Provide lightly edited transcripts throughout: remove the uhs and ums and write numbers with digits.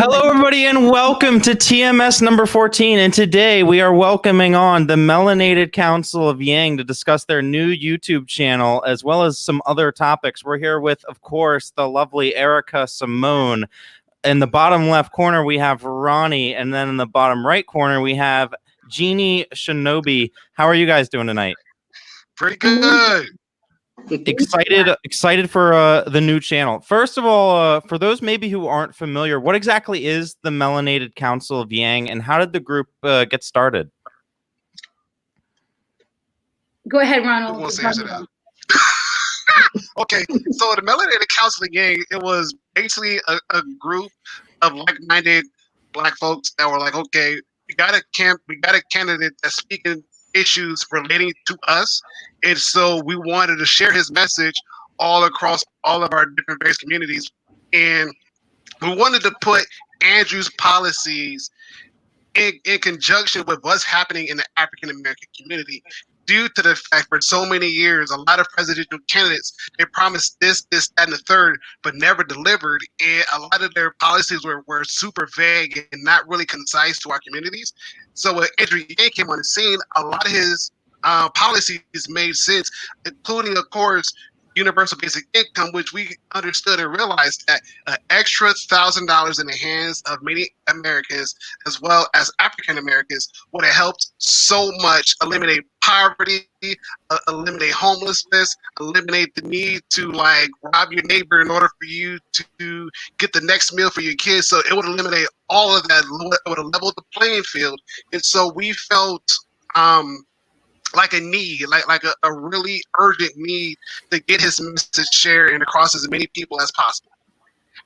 Hello, everybody, and welcome to TMS number 14. And today we are welcoming on the Melanated Council of Yang to discuss their new YouTube channel, as well as some other topics. We're here with, of course, the lovely Aarika Samone. In the bottom left corner, we have Ronnie. And then in the bottom right corner, we have Jeannie Shinobi. How are you guys doing tonight? Pretty good. Excited for the new channel. First of all, for those maybe who aren't familiar, what exactly is the Melanated Council of Yang, and how did the group get started? Go ahead, Ronald. Who wants to answer that? Okay, so the Melanated Council of Yang, it was basically a group of like-minded Black folks that were like, okay, we got a candidate that's speaking issues relating to us, and so we wanted to share his message all across all of our different various communities, and we wanted to put Andrew's policies in conjunction with what's happening in the African American community. Due to the fact for so many years, a lot of presidential candidates, they promised this, that, and the third, but never delivered. And a lot of their policies were super vague and not really concise to our communities. So when Andrew Yang came on the scene, a lot of his policies made sense, including, of course, universal basic income, which we understood and realized that an extra $1,000 in the hands of many Americans, as well as African Americans, would have helped so much eliminate poverty, eliminate homelessness, eliminate the need to like rob your neighbor in order for you to get the next meal for your kids. So it would eliminate all of that. It would have leveled the playing field. And so we felt like a need, like a really urgent need to get his message shared and across as many people as possible.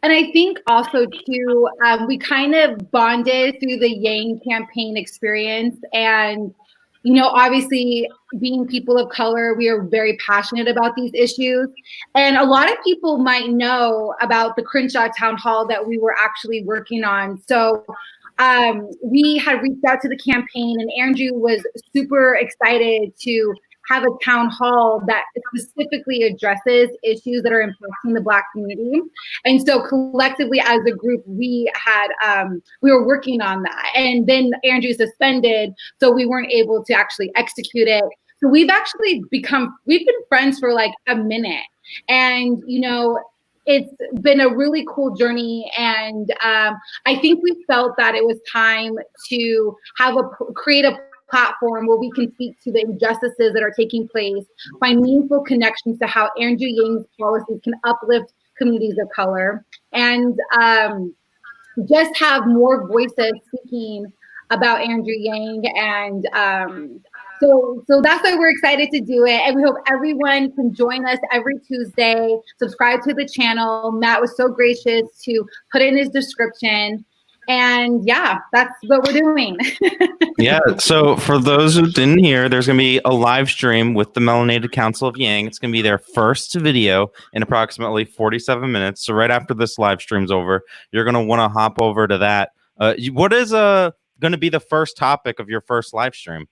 And I think also too, we kind of bonded through the Yang campaign experience. And, you know, obviously being people of color, we are very passionate about these issues. And a lot of people might know about the Crenshaw Town Hall that we were actually working on. So we had reached out to the campaign, and Andrew was super excited to have a town hall that specifically addresses issues that are impacting the Black community. And so collectively as a group, we were working on that. And then Andrew suspended, so we weren't able to actually execute it. So we've been friends for like a minute. And, you know, it's been a really cool journey, and I think we felt that it was time to create a platform where we can speak to the injustices that are taking place, find meaningful connections to how Andrew Yang's policies can uplift communities of color, and just have more voices speaking about Andrew Yang. And so that's why we're excited to do it. And we hope everyone can join us every Tuesday. Subscribe to the channel. Matt was so gracious to put in his description. And yeah, that's what we're doing. Yeah, so for those who didn't hear, there's going to be a live stream with the Melanated Council of Yang. It's going to be their first video in approximately 47 minutes. So right after this live stream's over, you're going to want to hop over to that. What is going to be the first topic of your first live stream?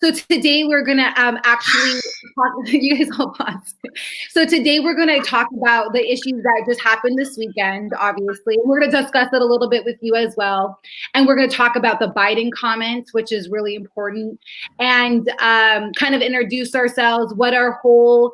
So today we're gonna actually talk, you guys all pause. So today we're gonna talk about the issues that just happened this weekend, obviously. And we're gonna discuss it a little bit with you as well. And we're gonna talk about the Biden comments, which is really important, and kind of introduce ourselves, what our whole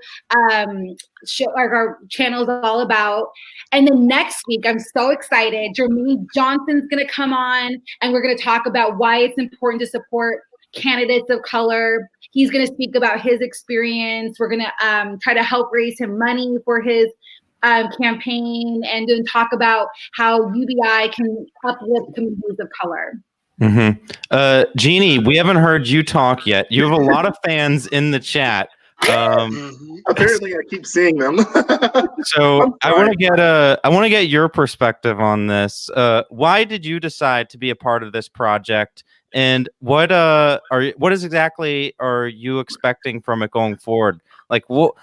show, our channel is all about. And then next week, I'm so excited, Jermaine Johnson's gonna come on, and we're gonna talk about why it's important to support candidates of color. He's going to speak about his experience. We're going to try to help raise him money for his campaign, and then talk about how UBI can uplift communities of color. Jeannie, we haven't heard you talk yet. You have a lot of fans in the chat. Apparently, I keep seeing them. So I want to get your perspective on this. Why did you decide to be a part of this project? And what exactly are you expecting from it going forward? Like what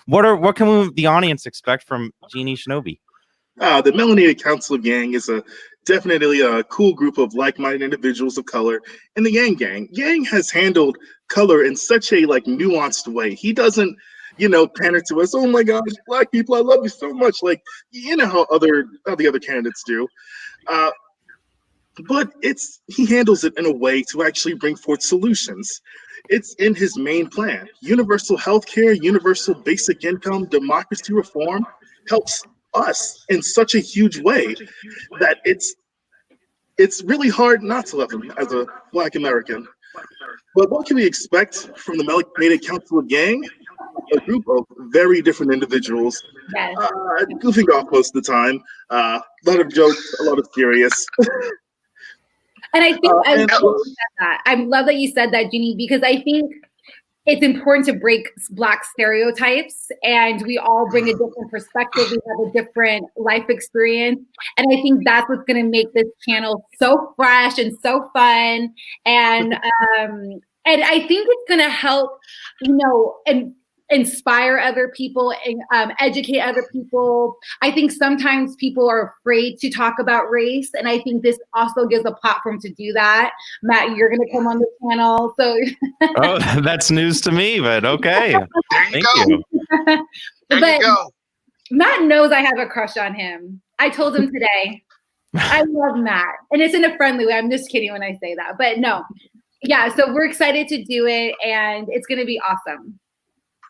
can the audience expect from Jeannie Shinobi? The Melanated Council of Yang is definitely a cool group of like-minded individuals of color in the Yang gang. Yang has handled color in such a nuanced way. He doesn't pander to us. Oh my gosh, black people, I love you so much. Like, how the other candidates do. But he handles it in a way to actually bring forth solutions. It's in his main plan. Universal health care, universal basic income, democracy reform helps us in such a huge way that it's really hard not to love him as a Black American. But what can we expect from the Melanated Council of Yang? A group of very different individuals, Yes. goofing off most of the time. A lot of jokes, a lot of serious. And I think I love that you said that. I love that you said that, Jeannie, because I think it's important to break Black stereotypes, and we all bring a different perspective. We have a different life experience. And I think that's what's going to make this channel so fresh and so fun. And I think it's going to help, and inspire other people and educate other people. I think sometimes people are afraid to talk about race, and I think this also gives a platform to do that. Matt, you're going to come on the channel, so oh, that's news to me, but okay. There you go. Matt knows I have a crush on him. I told him today. I love Matt, and it's in a friendly way. I'm just kidding when I say that, but no, yeah. So we're excited to do it, and it's going to be awesome.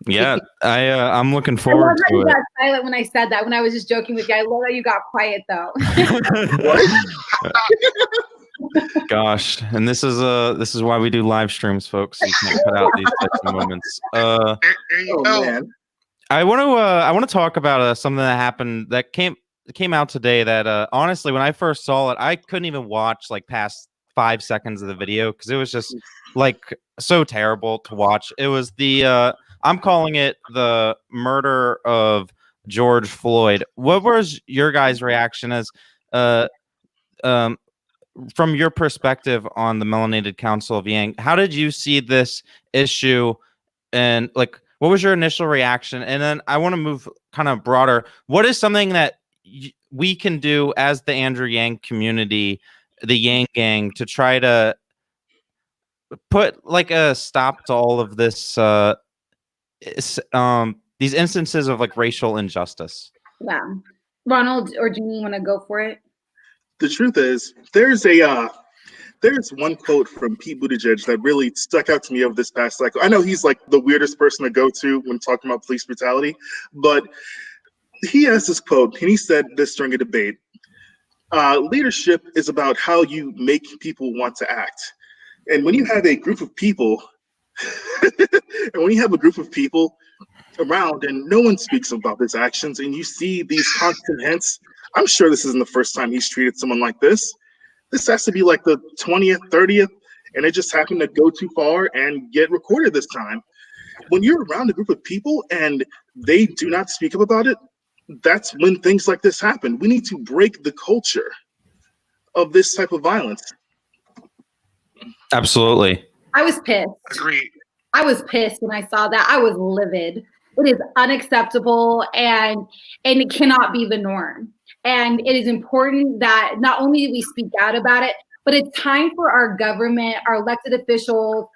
Yeah, I'm looking forward to it. You got silent when I said that. When I was just joking with you, I love that you got quiet though. Gosh, and this is why we do live streams, folks. You can't cut out these types of moments. There you go. Man. I want to talk about something that happened that came out today. That honestly, when I first saw it, I couldn't even watch like past 5 seconds of the video because it was just like so terrible to watch. It was the I'm calling it the murder of George Floyd. What was your guys' reaction as from your perspective on the Melanated Council of Yang? How did you see this issue, and like what was your initial reaction? And then I want to move kind of broader. What is something that we can do as the Andrew Yang community, the Yang Gang, to try to put like a stop to all of this these instances of like racial injustice? Yeah. Ronald or Jeannie, want to go for it? The truth is, there's one quote from Pete Buttigieg that really stuck out to me over this past cycle. I know he's like the weirdest person to go to when talking about police brutality, but he has this quote, and he said this during a debate. Leadership is about how you make people want to act. And when you have a group of people around and no one speaks about his actions, and you see these constant hints, I'm sure this isn't the first time he's treated someone like this. This has to be like the 20th, 30th, and it just happened to go too far and get recorded this time. When you're around a group of people and they do not speak up about it, that's when things like this happen. We need to break the culture of this type of violence. Absolutely. I was pissed. Agreed. I was pissed when I saw that. I was livid. It is unacceptable, and it cannot be the norm. And it is important that not only do we speak out about it, but it's time for our government, our elected officials,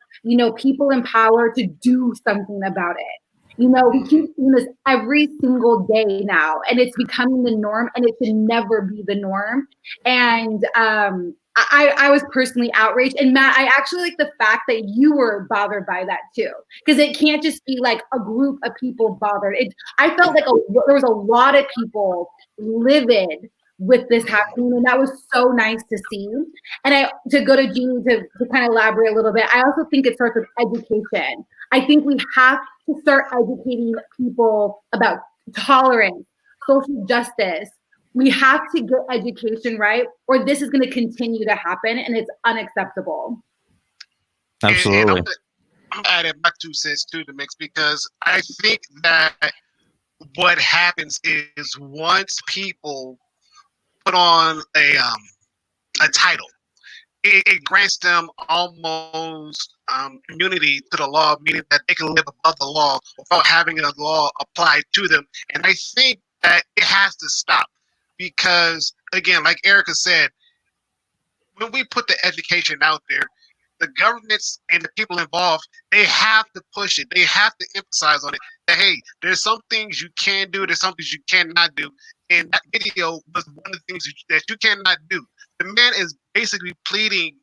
people in power to do something about it. We keep seeing this every single day now, and it's becoming the norm, and it should never be the norm. And I was personally outraged. And Matt, I actually like the fact that you were bothered by that too, because it can't just be like a group of people bothered. I felt like there was a lot of people livid with this happening, and that was so nice to see. And to go to Jeannie to kind of elaborate a little bit, I also think it starts with education. I think we have to start educating people about tolerance, social justice. We have to get education right, or this is going to continue to happen, and it's unacceptable. Absolutely. And I'm adding my 2 cents to the mix, because I think that what happens is once people put on a title, it grants them almost immunity to the law, meaning that they can live above the law without having a law applied to them. And I think that it has to stop, because, again, like Aarika said, when we put the education out there, the governments and the people involved, they have to push it. They have to emphasize on it. that, hey, there's some things you can do, there's some things you cannot do. And that video was one of the things that you cannot do. The man is basically pleading,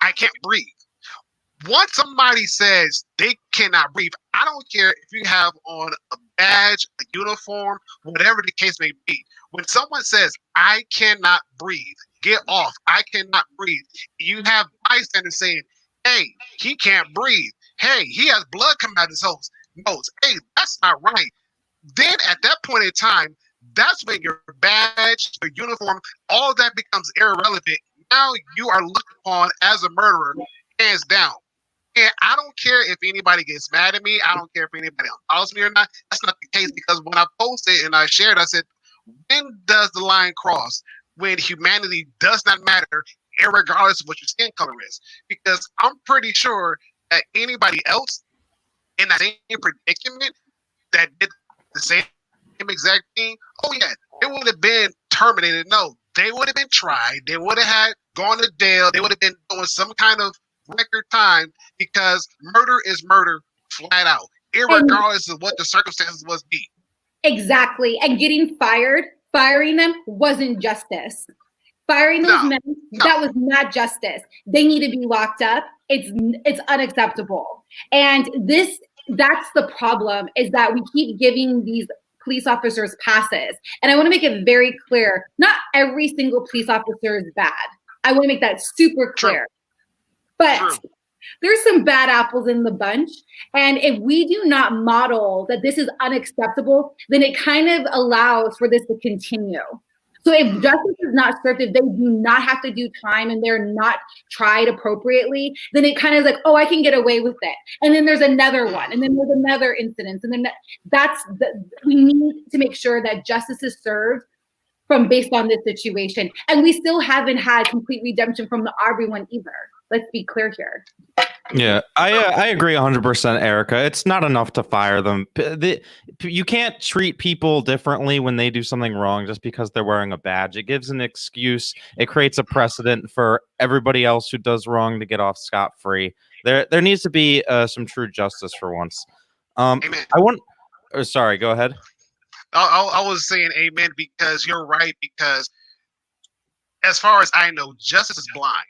I can't breathe. Once somebody says they cannot breathe, I don't care if you have on a badge, a uniform, whatever the case may be. When someone says, I cannot breathe, get off, I cannot breathe, you have bystanders saying, hey, he can't breathe. Hey, he has blood coming out of his nose. Hey, that's not right. Then at that point in time, that's when your badge, your uniform, all that becomes irrelevant. Now you are looked upon as a murderer, hands down. And I don't care if anybody gets mad at me. I don't care if anybody follows me or not. That's not the case, because when I posted and I shared, I said, when does the line cross when humanity does not matter, regardless of what your skin color is? Because I'm pretty sure that anybody else in that same predicament that did the same exact thing, oh yeah, it would have been terminated. No, they would have been tried. They would have had gone to jail. They would have been doing some kind of record time, because murder is murder flat out, irregardless of what the circumstances must be. Exactly. And firing them wasn't justice. Firing those men, that was not justice. They need to be locked up. It's unacceptable. And that's the problem, is that we keep giving these police officers passes. And I want to make it very clear, not every single police officer is bad. I want to make that super clear. But there's some bad apples in the bunch. And if we do not model that this is unacceptable, then it kind of allows for this to continue. So if justice is not served, if they do not have to do time and they're not tried appropriately, then it kind of is like, oh, I can get away with it. And then there's another one, and then there's another incident. And then we need to make sure that justice is served based on this situation. And we still haven't had complete redemption from the Aubrey one either. Let's be clear here. Yeah, I agree 100%, Aarika. It's not enough to fire them. You can't treat people differently when they do something wrong just because they're wearing a badge. It gives an excuse. It creates a precedent for everybody else who does wrong to get off scot-free. There needs to be some true justice for once. Amen. Sorry, go ahead. I was saying amen, because you're right. Because as far as I know, justice is blind.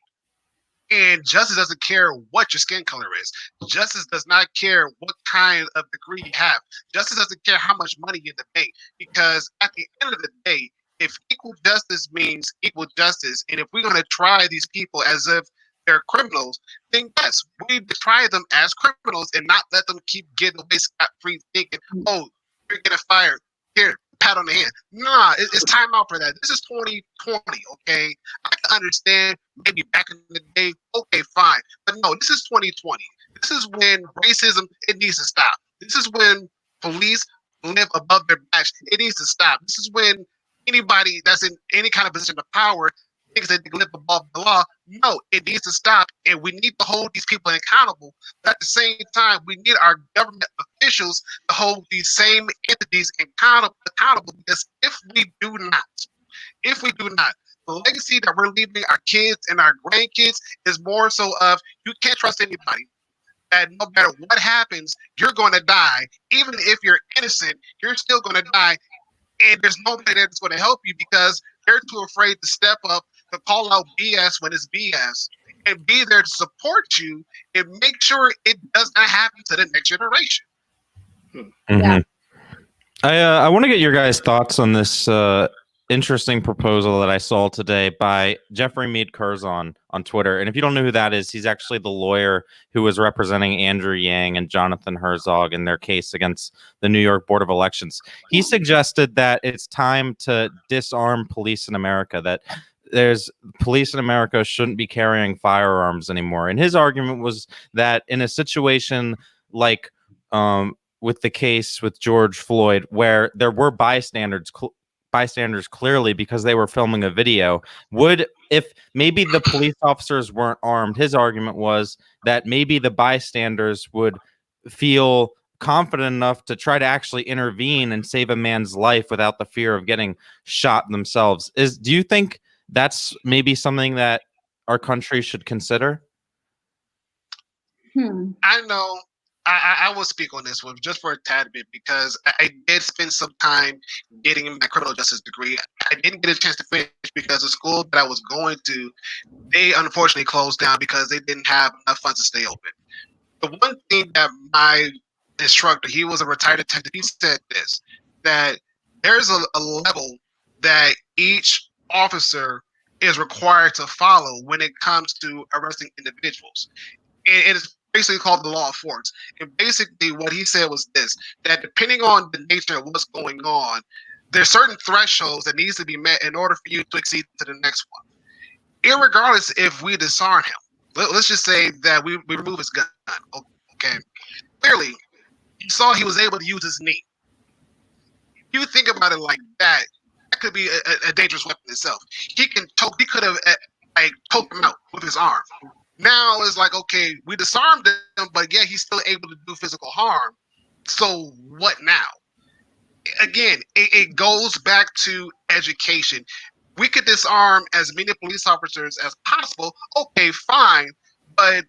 And justice doesn't care what your skin color is. Justice does not care what kind of degree you have. Justice doesn't care how much money you make. Because at the end of the day, if equal justice means equal justice, and if we're going to try these people as if they're criminals, then yes, we need to try them as criminals and not let them keep getting away scot-free thinking, oh, you're getting fired. Here, pat on the hand. Nah, it's time out for that. This is 2020, okay? I can understand maybe back in the day, okay, fine. But no, this is 2020. This is when racism, it needs to stop. This is when police live above their badge. It needs to stop. This is when anybody that's in any kind of position of power thinks that they live above the law. No, it needs to stop, and we need to hold these people accountable. But at the same time, we need our government officials to hold these same entities accountable, because if we do not, the legacy that we're leaving our kids and our grandkids is more so of, you can't trust anybody. That no matter what happens, you're going to die. Even if you're innocent, you're still going to die. And there's nobody that's going to help you, because they're too afraid to step up, to call out BS when it's BS, and be there to support you and make sure it does not happen to the next generation. Mm-hmm. Yeah. I want to get your guys' thoughts on this interesting proposal that I saw today by Jeffrey Mead Curzon on Twitter. And if you don't know who that is, he's actually the lawyer who was representing Andrew Yang and Jonathan Herzog in their case against the New York Board of Elections. He suggested that it's time to disarm police in America, that police in America shouldn't be carrying firearms anymore. And his argument was that in a situation like with the case with George Floyd, where there were bystanders clearly because they were filming a video, if maybe the police officers weren't armed, his argument was that maybe the bystanders would feel confident enough to try to actually intervene and save a man's life without the fear of getting shot themselves. Do you think that's maybe something that our country should consider? I know I will speak on this one just for a tad bit because I did spend some time getting my criminal justice degree. I didn't get a chance to finish because the school that I was going to, they unfortunately closed down because they didn't have enough funds to stay open. The one thing that my instructor, he was a retired detective, he said this, that there's a level that each officer is required to follow when it comes to arresting individuals. It is basically called the law of force. And basically what he said was this, that depending on the nature of what's going on, there's certain thresholds that needs to be met in order for you to exceed to the next one. Irregardless if we disarm him, let's just say that we remove his gun. Okay. Clearly, you saw he was able to use his knee. If you think about it like that, that could be a dangerous weapon itself. He could have like choked him out with his arm. Now it's like, okay, we disarmed him, but yeah, he's still able to do physical harm. So what now? Again, it goes back to education. We could disarm as many police officers as possible. Okay, fine, but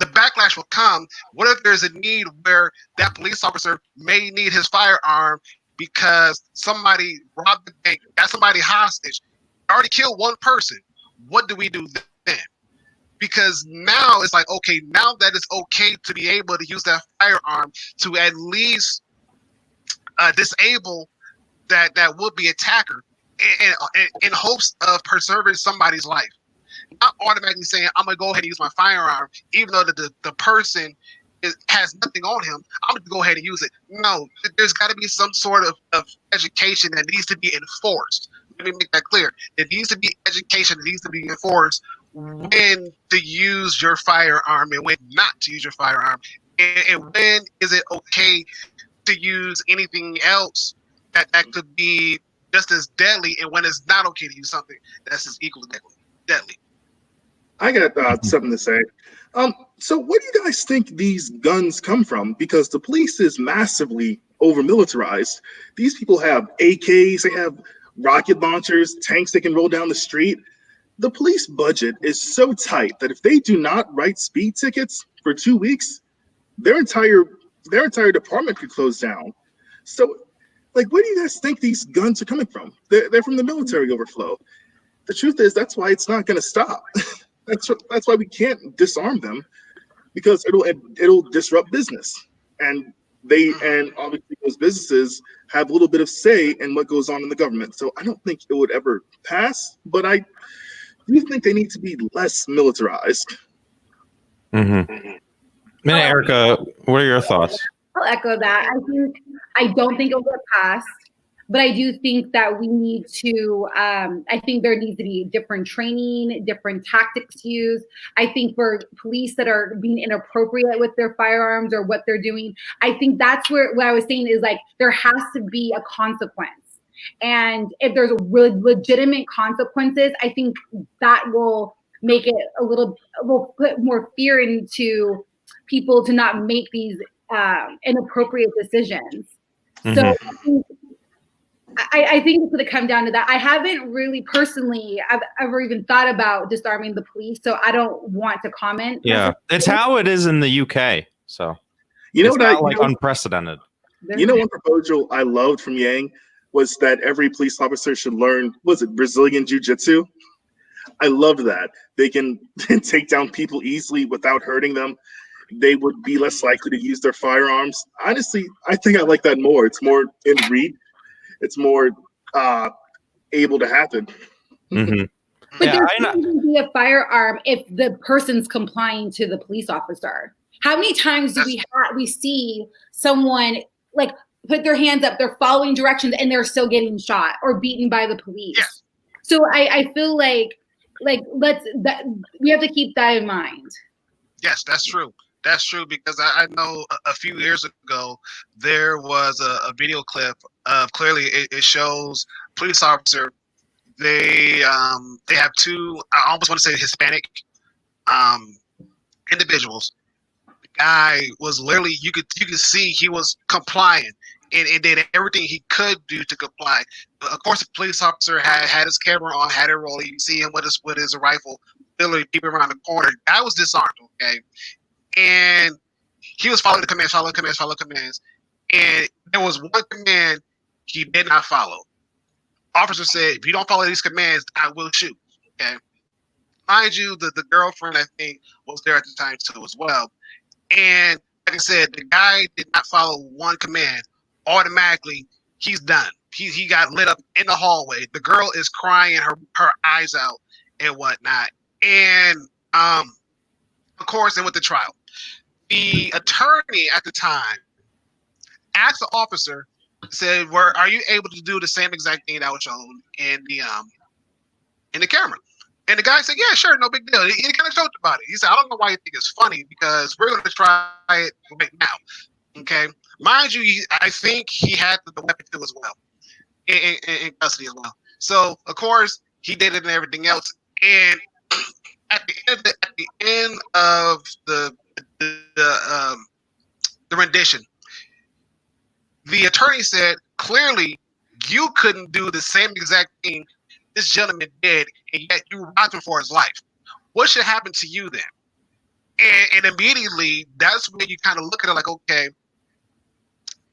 the backlash will come. What if there's a need where that police officer may need his firearm because somebody robbed the bank, got somebody hostage, already killed one person? What do we do then? Because now it's like, okay, now that it's okay to be able to use that firearm to at least disable that would-be attacker in hopes of preserving somebody's life. Not automatically saying, I'm going to go ahead and use my firearm, even though the person has nothing on him, I'm going to go ahead and use it. No, there's got to be some sort of education that needs to be enforced. Let me make that clear. There needs to be education that needs to be enforced when to use your firearm and when not to use your firearm. And when is it okay to use anything else that could be just as deadly, and when it's not okay to use something that's as equally deadly. I got something to say. So where do you guys think these guns come from? Because the police is massively over-militarized. These people have AKs, they have rocket launchers, tanks they can roll down the street. The police budget is so tight that if they do not write speed tickets for 2 weeks, their entire department could close down. So, like, where do you guys think these guns are coming from? They're from the military overflow. The truth is, that's why it's not going to stop. That's why we can't disarm them, because it'll disrupt business, and obviously those businesses have a little bit of say in what goes on in the government. So I don't think it would ever pass, but I do think they need to be less militarized. Mm-hmm. Aarika, what are your thoughts? I'll echo that. I don't think it'll get passed, but I do think that we need to, I think there needs to be different training, different tactics used. I think for police that are being inappropriate with their firearms or what they're doing, I think that's where what I was saying is, like, there has to be a consequence. And if there's a really legitimate consequences, I think that will make it will put more fear into people to not make these inappropriate decisions. Mm-hmm. So I think it's going to come down to that. I haven't really personally, I've ever even thought about disarming the police, so I don't want to comment. Yeah, it's how it is in the UK. So it's not unprecedented. You know, one proposal I loved from Yang was that every police officer should learn, Brazilian Jiu-Jitsu? I loved that. They can take down people easily without hurting them. They would be less likely to use their firearms. Honestly, I think I like that more. It's more in read. It's more able to happen. Mm-hmm. But there shouldn't be a firearm if the person's complying to the police officer. How many times do we see someone like put their hands up, they're following directions, and they're still getting shot or beaten by the police? Yes. So I feel like we have to keep that in mind. Yes, that's true. That's true, because I know a few years ago there was a video clip of, clearly it shows police officer. They have two, I almost want to say Hispanic individuals. The guy was literally, you could see he was complying and did everything he could do to comply. Of course, the police officer had his camera on, had it rolling. You can see him with his rifle, literally keeping around the corner. Guy was disarmed, okay? And he was following the commands, follow commands, and there was one command he did not follow. Officer said, "If you don't follow these commands, I will shoot." Okay, mind you, the girlfriend I think was there at the time too as well, and like I said, the guy did not follow one command. Automatically, he's done. He got lit up in the hallway. The girl is crying her eyes out and whatnot. And of course, and with the trial, the attorney at the time asked the officer, said, "Are you able to do the same exact thing that was shown in the camera?" And the guy said, "Yeah, sure, no big deal." He kind of joked about it. He said, "I don't know why you think it's funny because we're going to try it right now." Okay, mind you, I think he had the weapon too as well, in custody as well. So of course he did it and everything else. And at the end of the rendition, the attorney said, "Clearly, you couldn't do the same exact thing this gentleman did, and yet you robbed him for his life. What should happen to you then?" And immediately, that's when you kind of look at it like, okay,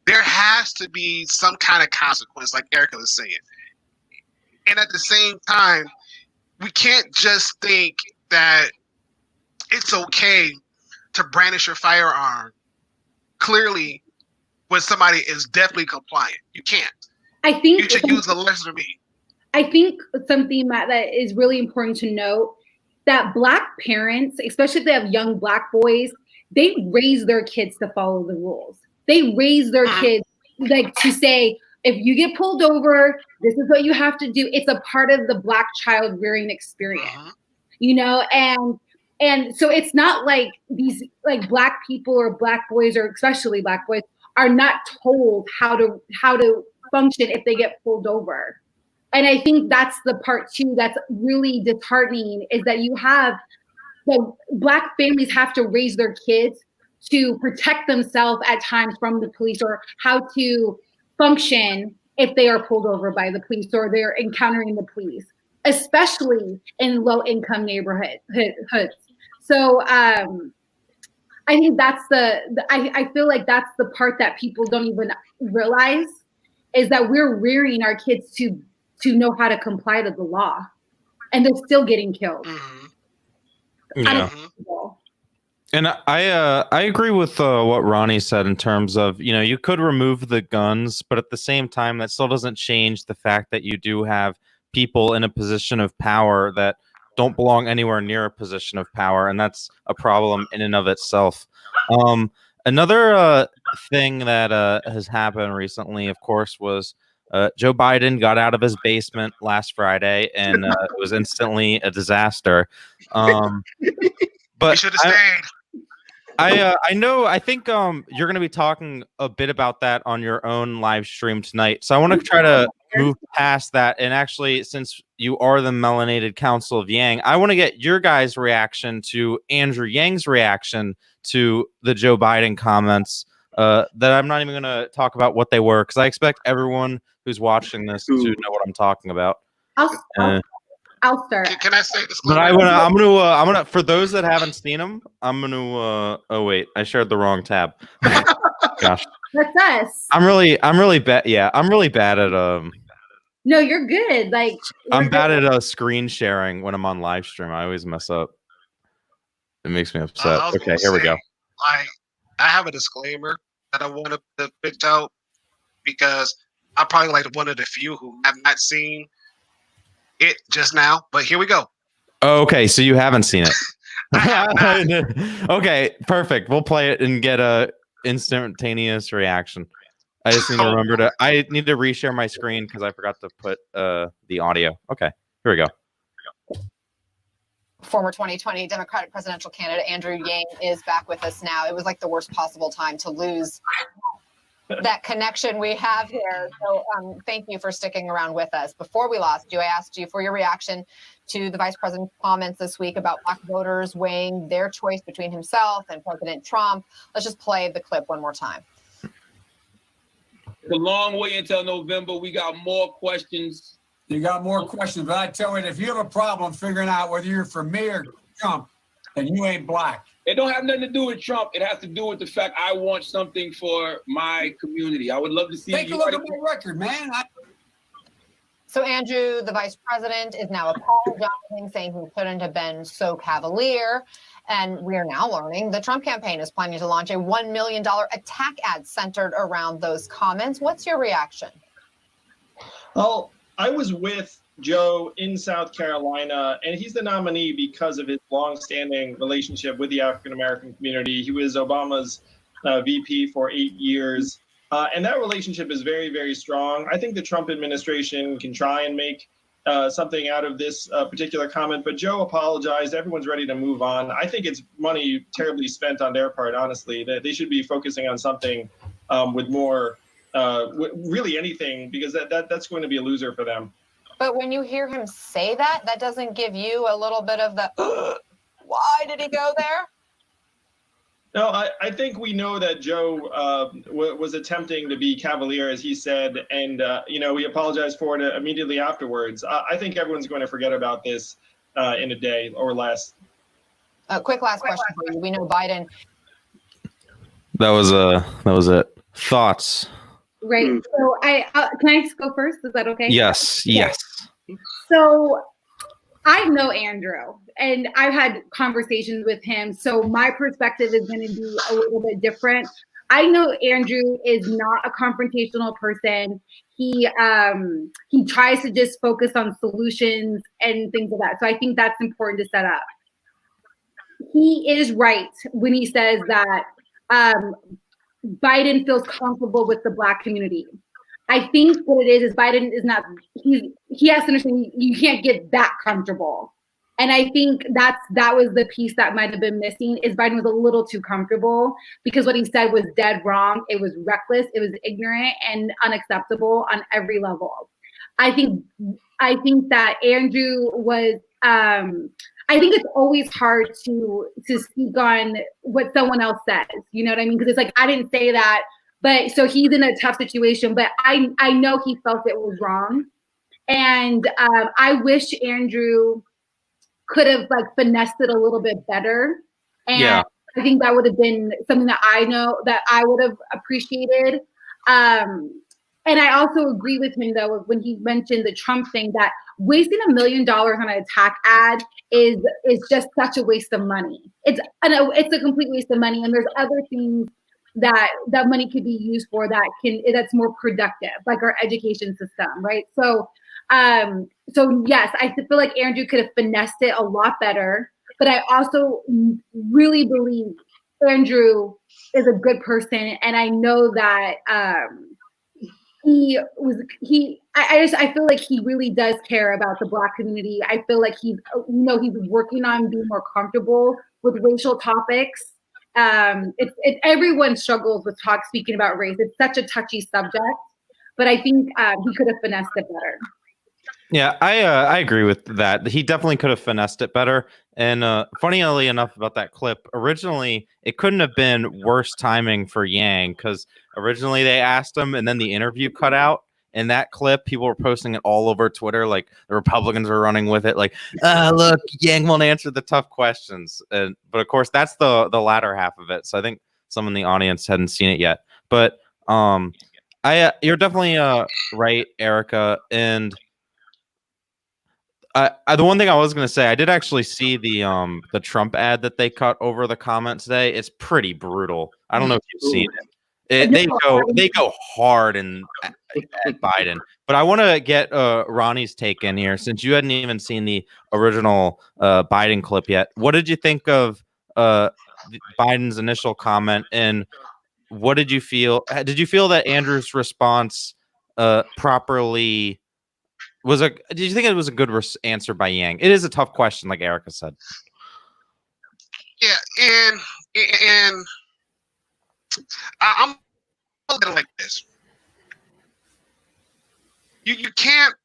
there has to be some kind of consequence, like Aarika was saying. And at the same time, we can't just think that it's okay to brandish your firearm clearly when somebody is definitely compliant. You can't. I think you should use the lesser of me. I think something that is really important to note, that Black parents, especially if they have young Black boys, they raise their kids to follow the rules. They raise their kids like to say, if you get pulled over, this is what you have to do. It's a part of the Black child rearing experience, you know? And so it's not like these like Black people or Black boys, or especially Black boys, are not told how to function if they get pulled over. And I think that's the part too that's really disheartening, is that you have the Black families have to raise their kids to protect themselves at times from the police, or how to function if they are pulled over by the police or they're encountering the police, especially in low-income neighborhoods. So I think that's I feel like that's the part that people don't even realize, is that we're rearing our kids to know how to comply to the law, and they're still getting killed. Yeah. And I agree with what Ronnie said in terms of, you know, you could remove the guns, but at the same time, that still doesn't change the fact that you do have people in a position of power that don't belong anywhere near a position of power, and that's a problem in and of itself. Another thing that has happened recently, of course, was Joe Biden got out of his basement last Friday, and it was instantly a disaster. But you should have stayed. I think you're going to be talking a bit about that on your own live stream tonight. So I want to try to move past that. And actually, since you are the Melanated Council of Yang, I want to get your guys' reaction to Andrew Yang's reaction to the Joe Biden comments, that I'm not even going to talk about what they were, because I expect everyone who's watching this to know what I'm talking about. I'll start. Can I say this? But I'm gonna for those that haven't seen them, I'm gonna oh wait, I shared the wrong tab. Gosh. That's us. I'm really bad. Yeah, I'm really bad at No, you're good. Like, I'm bad at screen sharing when I'm on live stream. I always mess up. It makes me upset. Okay, here we go. I have a disclaimer that I want to pitch out, because I'm probably like one of the few who have not seen it just now, but here we go. Oh, okay, so you haven't seen it. I have not. Okay, perfect. We'll play it and get a instantaneous reaction. I just need to remember I need to reshare my screen because I forgot to put the audio. Okay, here we go. Former 2020 Democratic presidential candidate Andrew Yang is back with us now. It was like the worst possible time to lose that connection we have here. So thank you for sticking around with us. Before we lost you, I asked you for your reaction to the vice president's comments this week about Black voters weighing their choice between himself and President Trump. Let's just play the clip one more time. It's a long way until November. We got more questions. You got more questions, but I tell you, if you have a problem figuring out whether you're for me or Trump, then you ain't Black. It don't have nothing to do with Trump. It has to do with the fact I want something for my community. I would love to see. Take a look at my record, man. So Andrew, the vice president, is now apologizing, saying he shouldn't have been so cavalier. And we are now learning the Trump campaign is planning to launch a $1 million attack ad centered around those comments. What's your reaction? Well, I was with Joe in South Carolina, and he's the nominee because of his longstanding relationship with the African-American community. He was Obama's VP for 8 years. And that relationship is very, very strong. I think the Trump administration can try and make something out of this particular comment, but Joe apologized. Everyone's ready to move on. I think it's money terribly spent on their part, honestly. They should be focusing on something with more, really anything, because that's going to be a loser for them. But when you hear him say that, that doesn't give you a little bit of the, why did he go there? No, I think we know that Joe was attempting to be cavalier, as he said, and he apologized for it immediately afterwards. I think everyone's going to forget about this in a day or less. A quick last question for you. We know Biden. That was it. Thoughts? Right. So can I go first? Is that okay? Yes. Yes. So I know Andrew, and I've had conversations with him, so my perspective is going to be a little bit different. I know Andrew is not a confrontational person. He tries to just focus on solutions and things like that. So I think that's important to set up. He is right when he says that Biden feels comfortable with the Black community. I think what it is Biden is not, he has to understand you can't get that comfortable. And I think that was the piece that might have been missing, is Biden was a little too comfortable, because what he said was dead wrong. It was reckless, it was ignorant and unacceptable on every level. I think that Andrew was, I think it's always hard to speak on what someone else says. You know what I mean? Because it's like, I didn't say that. But so he's in a tough situation, but I know he felt it was wrong. And I wish Andrew could have finessed it a little bit better. And yeah. I think that would have been something that I know that I would have appreciated. And I also agree with him though, when he mentioned the Trump thing, that wasting $1 million on an attack ad is just such a waste of money. It's a complete waste of money. And there's other things that money could be used for that's more productive, like our education system, right? So yes, I feel like Andrew could have finessed it a lot better, but I also really believe Andrew is a good person, and I know that I feel like he really does care about the Black community. I feel like he's working on being more comfortable with racial topics. Everyone struggles with speaking about race. It's such a touchy subject, but I think he could have finessed it better. Yeah, I agree with that. He definitely could have finessed it better. And funnily enough about that clip, originally it couldn't have been worse timing for Yang, because originally they asked him and then the interview cut out. And that clip, people were posting it all over Twitter, like the Republicans were running with it, like, look, Yang won't answer the tough questions. But of course, that's the latter half of it. So I think some in the audience hadn't seen it yet. But you're definitely right, Aarika. And the one thing I was going to say, I did actually see the Trump ad that they cut over the comment today. It's pretty brutal. I don't know if you've seen it. They go hard at Biden, but I want to get Ronnie's take in here, since you hadn't even seen the original Biden clip yet. What did you think of Biden's initial comment, and what did you feel? Did you feel that Andrew's response properly was a? Did you think it was a good answer by Yang? It is a tough question, like Aarika said. Yeah, and I'm a little like this. You can't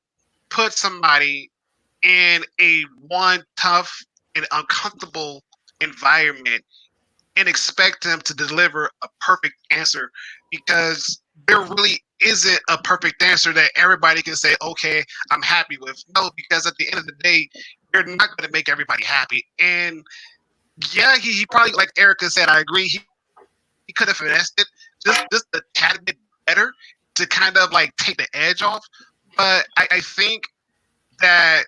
put somebody in a tough and uncomfortable environment and expect them to deliver a perfect answer, because there really isn't a perfect answer that everybody can say, okay, I'm happy with. No, because at the end of the day, you're not going to make everybody happy. And yeah, he probably, like Aarika said, I agree. He could have finessed it just a tad bit better to kind of like take the edge off. But I think that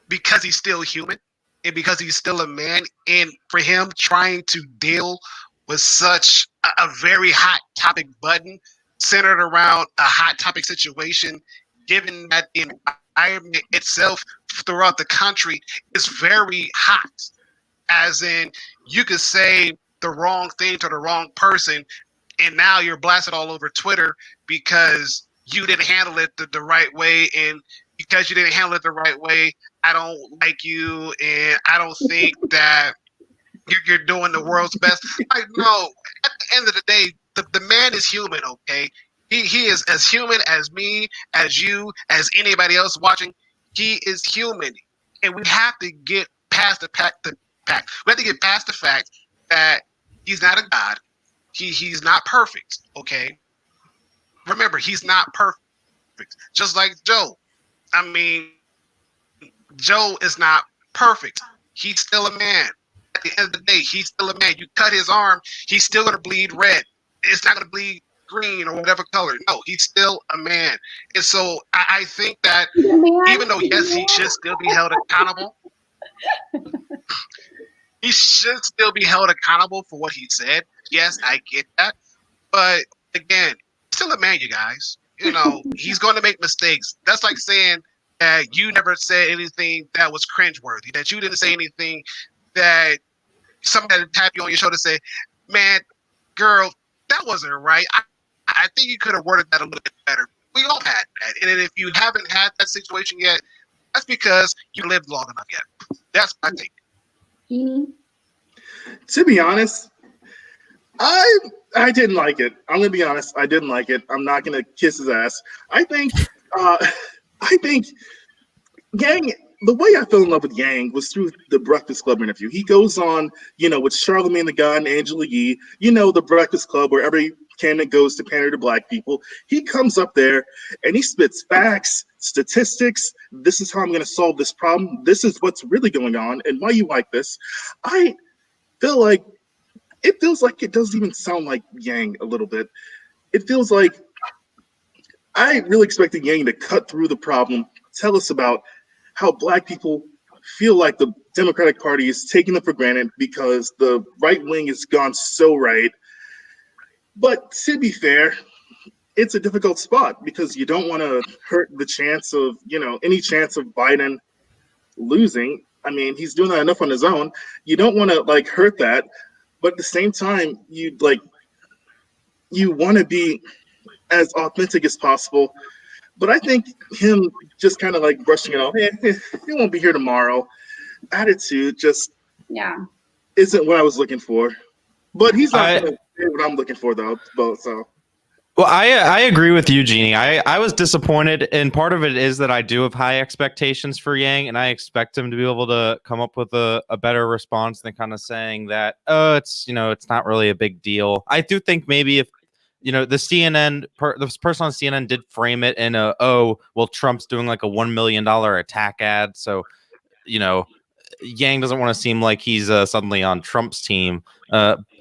because he's still human and because he's still a man, and for him trying to deal with such a very hot topic button centered around a hot topic situation, given that the environment itself throughout the country is very hot, as in you could say the wrong thing to the wrong person and now you're blasted all over Twitter because you didn't handle it the right way, and because you didn't handle it the right way, I don't like you, and I don't think that you're doing the world's best. Like, no, at the end of the day, the man is human, okay? He is as human as me, as you, as anybody else watching. He is human, and we have to get past the fact. We have to get past the fact that he's not a god. He's not perfect, okay? Remember, he's not perfect. Just like Joe. I mean, Joe is not perfect. He's still a man. At the end of the day, he's still a man. You cut his arm, he's still going to bleed red. It's not going to bleed green or whatever color. No, he's still a man. And so I think that even though, yes, he should still be held accountable, he should still be held accountable for what he said. Yes, I get that. But again, still a man, you guys. You know, he's going to make mistakes. That's like saying that you never said anything that was cringeworthy, that you didn't say anything that somebody had to tap you on your shoulder and say, man, girl, that wasn't right. I think you could have worded that a little bit better. We all had that. And if you haven't had that situation yet, that's because you lived long enough yet. That's my take. To be honest, I didn't like it. I'm gonna be honest. I didn't like it. I'm not gonna kiss his ass. I think Yang. The way I fell in love with Yang was through the Breakfast Club interview. He goes on, with Charlamagne the God and Angela Yee. The Breakfast Club where every candidate goes to pander to black people. He comes up there and he spits facts, statistics. This is how I'm going to solve this problem. This is what's really going on and why you like this. I feel like it feels like it doesn't even sound like Yang a little bit. It feels like I really expected Yang to cut through the problem, tell us about how black people feel like the Democratic Party is taking them for granted because the right wing has gone so right. But to be fair, it's a difficult spot because you don't want to hurt the chance of, any chance of Biden losing. I mean, he's doing that enough on his own. You don't want to hurt that. But at the same time, you want to be as authentic as possible. But I think him just kind of brushing it off, he won't be here tomorrow. Attitude just isn't what I was looking for. But he's not going to say what I'm looking for, though. So. Well, I agree with you, Jeannie. I was disappointed, and part of it is that I do have high expectations for Yang, and I expect him to be able to come up with a better response than kind of saying that, it's not really a big deal. I do think maybe if the CNN, this person on CNN did frame it in Trump's doing like a $1 million attack ad, so Yang doesn't want to seem like he's suddenly on Trump's team.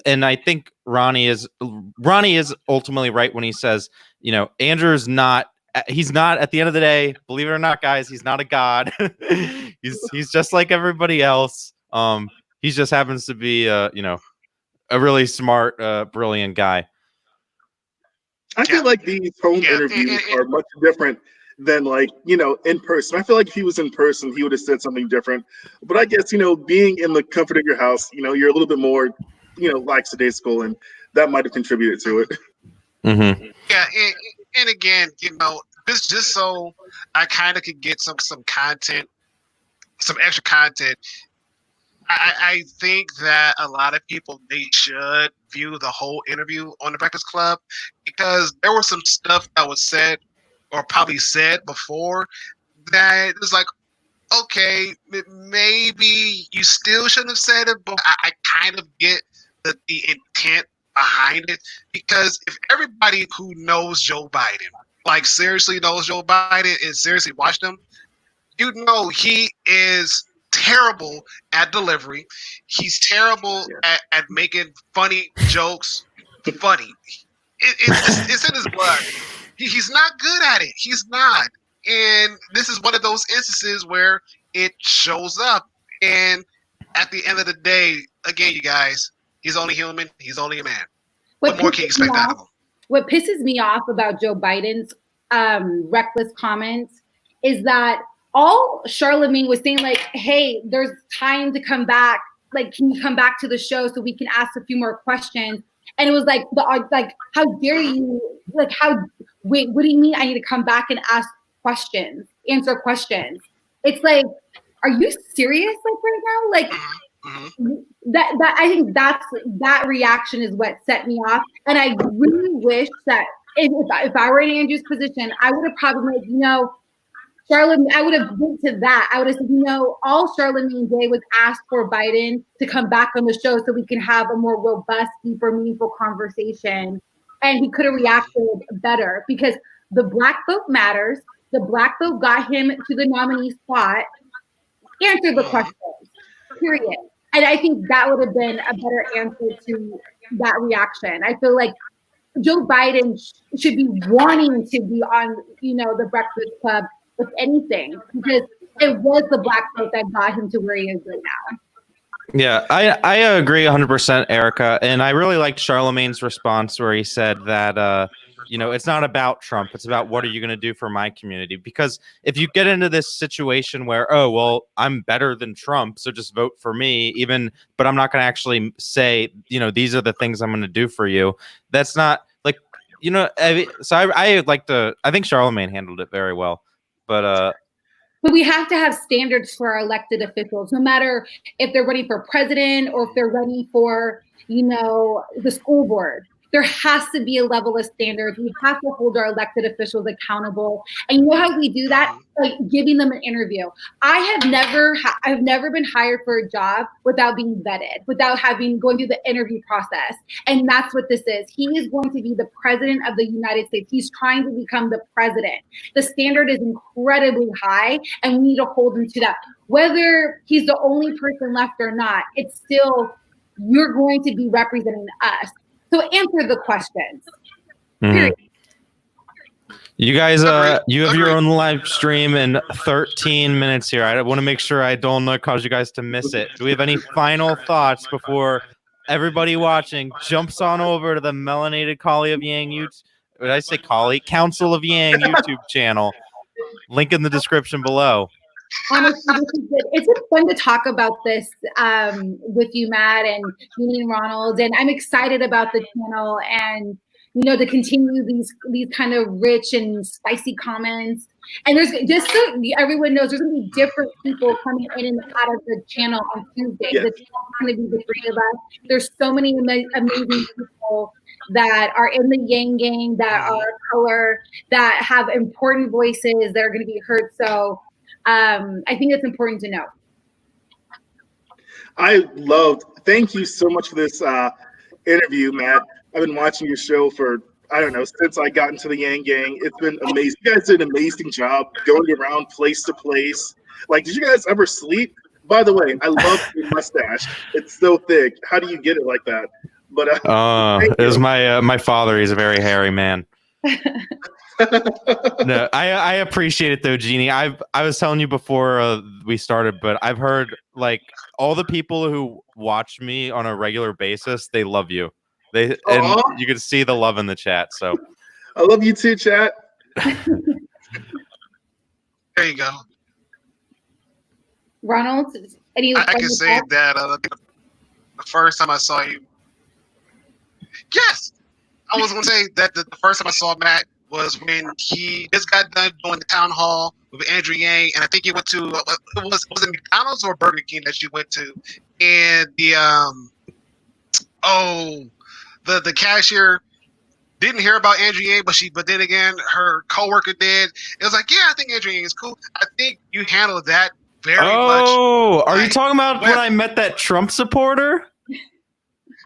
And I think Ronnie is ultimately right when he says, Andrew's not. He's not, at the end of the day, believe it or not, guys, he's not a god. he's just like everybody else. He just happens to be a really smart, brilliant guy. I feel like these home interviews are much different than in person. I feel like if he was in person, he would have said something different. But I guess, being in the comfort of your house, you're a little bit more, lackadaisical, and that might have contributed to it. Mm-hmm. Yeah, and again, just so I kind of could get some content, some extra content. I think that a lot of people, they should view the whole interview on the Breakfast Club because there was some stuff that was said or probably said before that is like, okay, maybe you still shouldn't have said it, but I kind of get the intent behind it because if everybody who knows Joe Biden, seriously knows Joe Biden and seriously watched him, he is terrible at delivery. He's terrible at making funny jokes. Funny. It's in his blood. He's not good at it. He's not. And this is one of those instances where it shows up. And at the end of the day, again, you guys, he's only human. He's only a man. What more can you expect out of him? What pisses me off about Joe Biden's reckless comments is that all Charlemagne was saying, like, hey, there's time to come back. Like, can you come back to the show so we can ask a few more questions? And it was like, how dare you? Like, wait, what do you mean I need to come back and ask questions, answer questions? It's like, are you serious, like, right now? Like, that I think that reaction is what set me off. And I really wish that if I were in Andrew's position, I would have probably, Charlemagne, I would have went to that. I would have said, all Charlemagne did was ask for Biden to come back on the show so we can have a more robust, deeper, meaningful conversation. And he could have reacted better because the Black vote matters. The Black vote got him to the nominee spot. Answer the questions, period. And I think that would have been a better answer to that reaction. I feel like Joe Biden should be wanting to be on, the Breakfast Club with anything, because it was the Black vote that got him to where he is right now. Yeah, I agree 100%, Aarika. And I really liked Charlemagne's response where he said that, it's not about Trump. It's about what are you going to do for my community? Because if you get into this situation where, oh, well, I'm better than Trump, so just vote for me, but I'm not going to actually say, these are the things I'm going to do for you. That's not like, so I think Charlemagne handled it very well. But we have to have standards for our elected officials, no matter if they're running for president or if they're running for, the school board. There has to be a level of standards. We have to hold our elected officials accountable. And you know how we do that? Like giving them an interview. I've never been hired for a job without being vetted, without going through the interview process. And that's what this is. He is going to be the president of the United States. He's trying to become the president. The standard is incredibly high, and we need to hold him to that. Whether he's the only person left or not, it's still, you're going to be representing us. So answer the questions. Period. You guys, you have your own live stream in 13 minutes here. I want to make sure I don't cause you guys to miss it. Do we have any final thoughts before everybody watching jumps on over to the Melanated Council of Yang YouTube? Did I say Council of Yang YouTube channel? Link in the description below. Honestly, it's been fun to talk about this with you, Matt, and me and Ronald. And I'm excited about the channel and, to continue these kind of rich and spicy comments. And there's just so everyone knows, there's going to be different people coming in and out of the channel on Tuesday. Yes. It's not going to be the three of us. There's so many amazing people that are in the Yang gang, that are color, that have important voices that are going to be heard. So I think it's important to know. Thank you so much for this interview, Matt. I've been watching your show for, since I got into the Yang gang. It's been amazing. You guys did an amazing job going around place to place. Like, did you guys ever sleep? By the way, I love your mustache. It's so thick. How do you get it like that? But it was my father. He's a very hairy man. No, I appreciate it though, Jeannie. I was telling you before we started, but I've heard like all the people who watch me on a regular basis, they love you. And you can see the love in the chat. So I love you too, chat. There you go. Ronald, I can say that the first time I saw you. Yes, I was going to say that the first time I saw Matt was when he just got done doing the town hall with Andrew Yang, and I think he went to was it McDonald's or Burger King that you went to, and the cashier didn't hear about Andrew Yang, but then again her coworker did. It was like, yeah, I think Andrew Yang is cool. I think you handled that very much. Oh, are you talking about when I met that Trump supporter?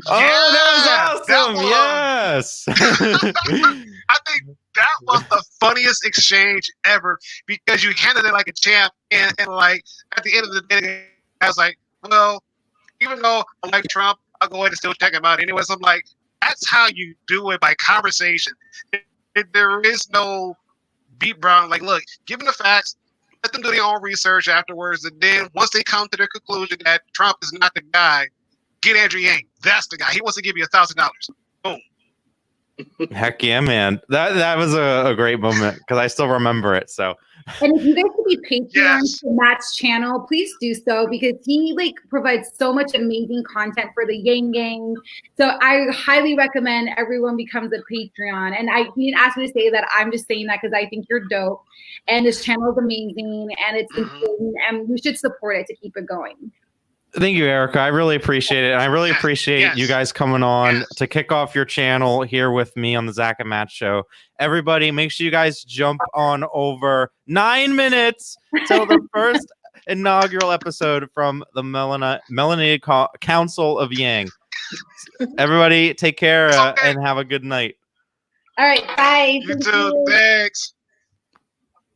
Oh, that was awesome! Yes. I think that was the funniest exchange ever because you handled it like a champ, and like at the end of the day, I was like, well, even though I like Trump, I'll go ahead and still check him out anyways. I'm like, that's how you do it, by conversation. There is no beat Brown. Like, look, given the facts, let them do their own research afterwards, and then once they come to their conclusion that Trump is not the guy, get Andrew Yang. That's the guy. He wants to give you $1,000. Boom. Heck yeah, man. That was a great moment because I still remember it. So, And if you guys could be Patreon Yes. to Matt's channel, please do so, because he like provides so much amazing content for the Yang Gang. So I highly recommend everyone becomes a Patreon. And he didn't ask me to say that. I'm just saying that because I think you're dope. And this channel is amazing and it's important, and we should support it to keep it going. thank you, Aarika. I really appreciate it. And I really appreciate Yes. you guys coming on Yes. to kick off your channel here with me on the Zach and Matt Show. Everybody, make sure you guys jump on over 9 minutes till the first inaugural episode from the Melanated Council of Yang. Everybody, take care It's okay. and have a good night. All right, bye. You Thank too. you. Thanks.